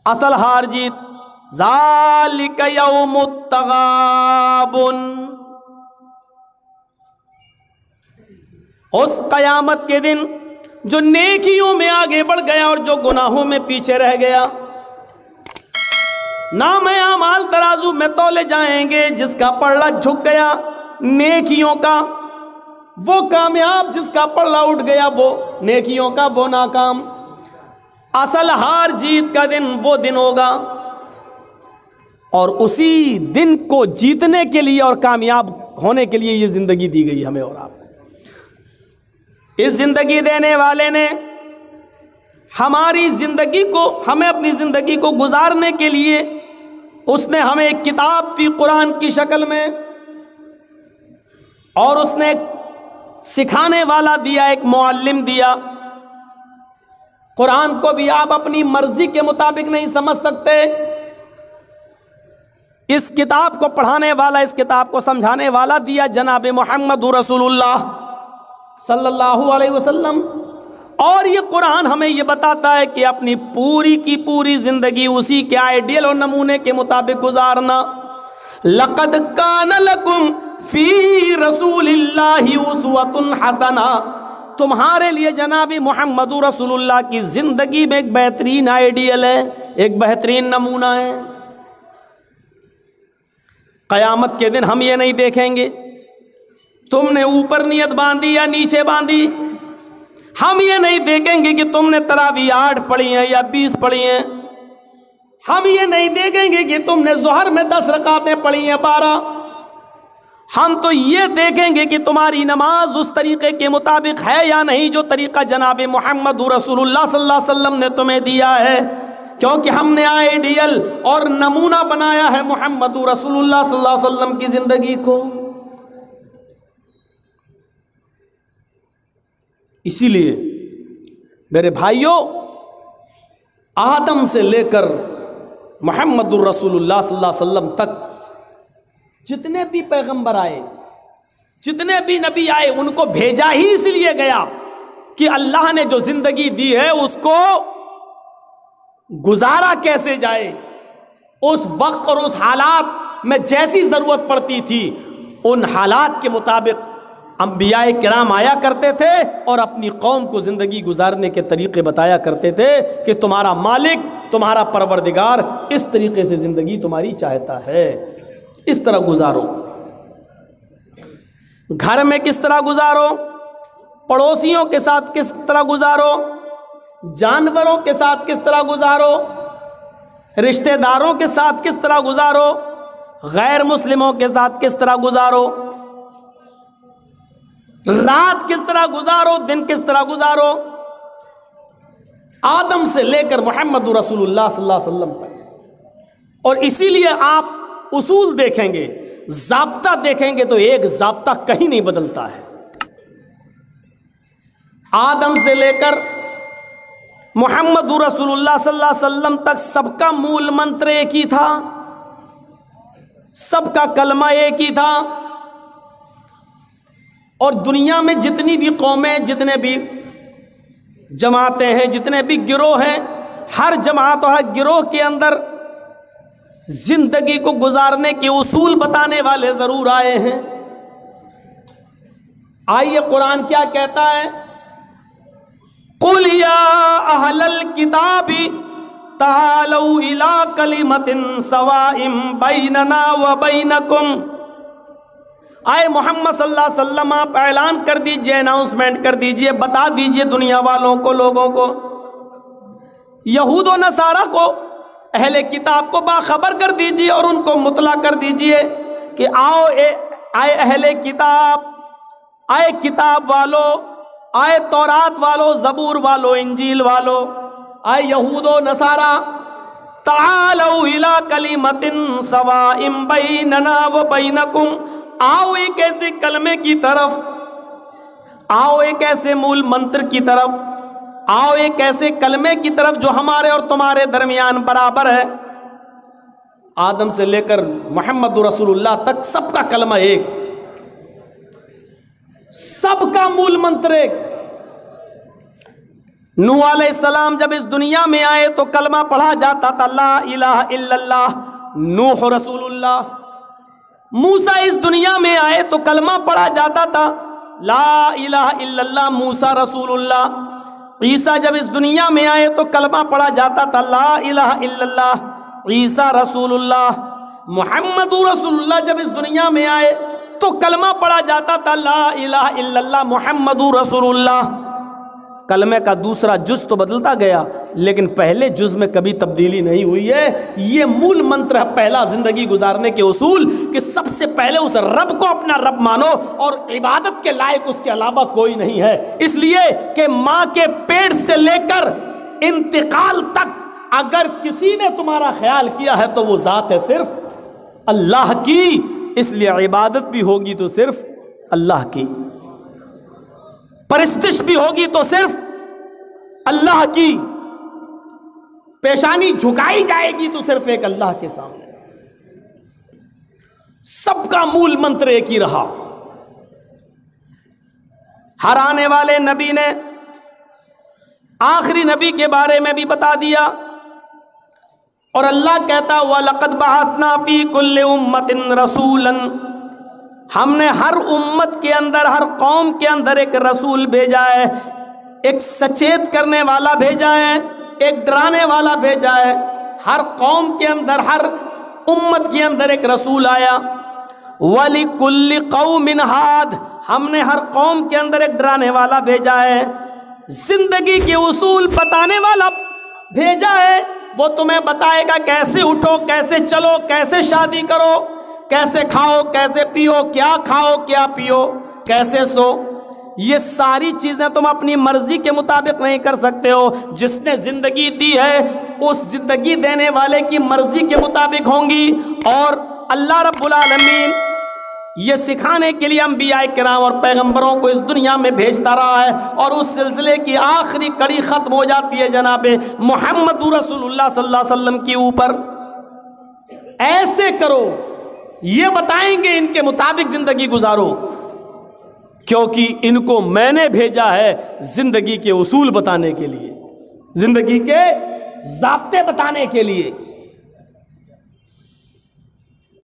اصل ہار جیت ذالک یوم التغابن، اس قیامت کے دن جو نیکیوں میں آگے بڑھ گیا اور جو گناہوں میں پیچھے رہ گیا، نام اعمال ترازو میں تولے جائیں گے، جس کا پلڑا جھک گیا نیکیوں کا وہ کامیاب، جس کا پلڑا اٹھ گیا وہ نیکیوں کا وہ ناکام۔ اصل ہار جیت کا دن وہ دن ہوگا، اور اسی دن کو جیتنے کے لیے اور کامیاب ہونے کے لیے یہ زندگی دی گئی ہمیں اور آپ کو۔ اس زندگی دینے والے نے ہماری زندگی کو، ہمیں اپنی زندگی کو گزارنے کے لیے اس نے ہمیں ایک کتاب دی قرآن کی شکل میں، اور اس نے سکھانے والا دیا، ایک معلم دیا۔ قرآن کو بھی آپ اپنی مرضی کے مطابق نہیں سمجھ سکتے، اس کتاب کو پڑھانے والا، اس کتاب کو سمجھانے والا دیا جناب محمد رسول اللہ صلی اللہ علیہ وسلم۔ اور یہ قرآن ہمیں یہ بتاتا ہے کہ اپنی پوری کی پوری زندگی اسی کے آئیڈیل اور نمونے کے مطابق گزارنا۔ لقد کان لکم فی رسول اللہ اسوۃ حسنہ، تمہارے لیے جناب محمد رسول اللہ کی زندگی میں ایک بہترین آئیڈیل ہے، ایک بہترین نمونہ ہے۔ قیامت کے دن ہم یہ نہیں دیکھیں گے تم نے اوپر نیت باندھی یا نیچے باندھی، ہم یہ نہیں دیکھیں گے کہ تم نے تراویح 8 پڑھی ہیں یا 20 پڑھی ہیں، ہم یہ نہیں دیکھیں گے کہ تم نے ظہر میں 10 رکعتیں پڑھی ہیں 12، ہم تو یہ دیکھیں گے کہ تمہاری نماز اس طریقے کے مطابق ہے یا نہیں جو طریقہ جناب محمد رسول اللہ صلی اللہ علیہ وسلم نے تمہیں دیا ہے، کیونکہ ہم نے آئیڈیل اور نمونہ بنایا ہے محمد رسول اللہ صلی اللہ علیہ وسلم کی زندگی کو۔ اسی لیے میرے بھائیوں، آدم سے لے کر محمد الرسول اللہ صلی اللہ علیہ وسلم تک جتنے بھی پیغمبر آئے، جتنے بھی نبی آئے، ان کو بھیجا ہی اس لیے گیا کہ اللہ نے جو زندگی دی ہے اس کو گزارا کیسے جائے، اس وقت اور اس حالات میں جیسی ضرورت پڑتی تھی ان حالات کے مطابق انبیاء کرام آیا کرتے تھے اور اپنی قوم کو زندگی گزارنے کے طریقے بتایا کرتے تھے کہ تمہارا مالک، تمہارا پروردگار اس طریقے سے زندگی تمہاری چاہتا ہے، اس طرح گزارو۔ گھر میں کس طرح گزارو، پڑوسیوں کے ساتھ کس طرح گزارو، جانوروں کے ساتھ کس طرح گزارو، رشتہ داروں کے ساتھ کس طرح گزارو، غیر مسلموں کے ساتھ کس طرح گزارو، رات کس طرح گزارو، دن کس طرح گزارو، آدم سے لے کر محمد رسول اللہ صلی اللہ علیہ وسلم تک۔ اور اسی لیے آپ اصول دیکھیں گے، ضابطہ دیکھیں گے تو ایک ضابطہ کہیں نہیں بدلتا ہے۔ آدم سے لے کر محمد رسول اللہ صلی اللہ علیہ وسلم تک سب کا مول منتر ایک ہی تھا، سب کا کلمہ ایک ہی تھا۔ اور دنیا میں جتنی بھی قومیں، جتنے بھی جماعتیں ہیں، جتنے بھی گروہ ہیں، ہر جماعت اور ہر گروہ کے اندر زندگی کو گزارنے کے اصول بتانے والے ضرور آئے ہیں۔ آئیے قرآن کیا کہتا ہے، قُلْ يَا أَهْلَ الْكِتَابِ تَعَالَوْا إِلَىٰ كَلِمَةٍ سَوَاءٍ بَيْنَنَا وَبَيْنَكُمْ۔ آئے محمد صلی اللہ علیہ وسلم آپ اعلان کر دیجئے، اناؤنسمنٹ کر دیجئے، بتا دیجئے دنیا والوں کو، لوگوں کو، یہود و نصارہ کو، اہل کتاب کو باخبر کر دیجئے اور ان کو مطلع کر دیجئے کہ آئے اہل کتاب، آئے کتاب والو، آئے تورات والو، زبور والو، انجیل والو، آئے یہود و نصارہ، تعالوا الی کلمۃ سواء بیننا وبینکم، آؤ ایک ایسے کلمے کی طرف، آؤ ایک ایسے مول منتر کی طرف، آؤ ایک ایسے کلمے کی طرف جو ہمارے اور تمہارے درمیان برابر ہے۔ آدم سے لے کر محمد رسول اللہ تک سب کا کلمہ ایک، سب کا مول منتر ایک۔ نوح علیہ السلام جب اس دنیا میں آئے تو کلمہ پڑھا جاتا تھا لا الہ الا اللہ نوح رسول اللہ. موسیٰ اس دنیا میں آئے تو کلمہ پڑھا جاتا تھا لا الہ الا اللہ موسیٰ رسول اللہ. عیسیٰ جب اس دنیا میں آئے تو کلمہ پڑھا جاتا تھا لا الہ الا اللہ عیسیٰ رسول اللہ. محمد رسول اللہ جب اس دنیا میں آئے تو کلمہ پڑھا جاتا تھا لا الہ الا اللہ محمد رسول اللہ. کلمے کا دوسرا جز تو بدلتا گیا لیکن پہلے جز میں کبھی تبدیلی نہیں ہوئی ہے. یہ مول منتر ہے پہلا زندگی گزارنے کے اصول کہ سب سے پہلے اس رب کو اپنا رب مانو اور عبادت کے لائق اس کے علاوہ کوئی نہیں ہے. اس لیے کہ ماں کے پیٹ سے لے کر انتقال تک اگر کسی نے تمہارا خیال کیا ہے تو وہ ذات ہے صرف اللہ کی. اس لیے عبادت بھی ہوگی تو صرف اللہ کی, پرستش بھی ہوگی تو صرف اللہ کی, پیشانی جھکائی جائے گی تو صرف ایک اللہ کے سامنے. سب کا مول منتر ایک ہی رہا. ہر آنے والے نبی نے آخری نبی کے بارے میں بھی بتا دیا اور اللہ کہتا وَلَقَدْ بَعَثْنَا فِي كُلِّ أُمَّةٍ رَسُولًا ہم نے ہر امت کے اندر ہر قوم کے اندر ایک رسول بھیجا ہے, ایک سچیت کرنے والا بھیجا ہے, ایک ڈرانے والا بھیجا ہے. ہر قوم کے اندر ہر امت کے اندر ایک رسول آیا. وَلِكُلِّ قَوْمٍ هَادٍ ہم نے ہر قوم کے اندر ایک ڈرانے والا بھیجا ہے, زندگی کے اصول بتانے والا بھیجا ہے. وہ تمہیں بتائے گا کیسے اٹھو, کیسے چلو, کیسے شادی کرو, کیسے کھاؤ, کیسے پیو, کیا کھاؤ, کیا پیو, کیسے سو. یہ ساری چیزیں تم اپنی مرضی کے مطابق نہیں کر سکتے ہو. جس نے زندگی دی ہے اس زندگی دینے والے کی مرضی کے مطابق ہوں گی. اور اللہ رب العالمین یہ سکھانے کے لیے انبیاء کرام اور پیغمبروں کو اس دنیا میں بھیجتا رہا ہے. اور اس سلسلے کی آخری کڑی ختم ہو جاتی ہے جناب محمد رسول اللہ صلی اللہ علیہ وسلم کے اوپر. ایسے کرو, یہ بتائیں گے, ان کے مطابق زندگی گزارو, کیونکہ ان کو میں نے بھیجا ہے زندگی کے اصول بتانے کے لیے, زندگی کے ضابطے بتانے کے لیے.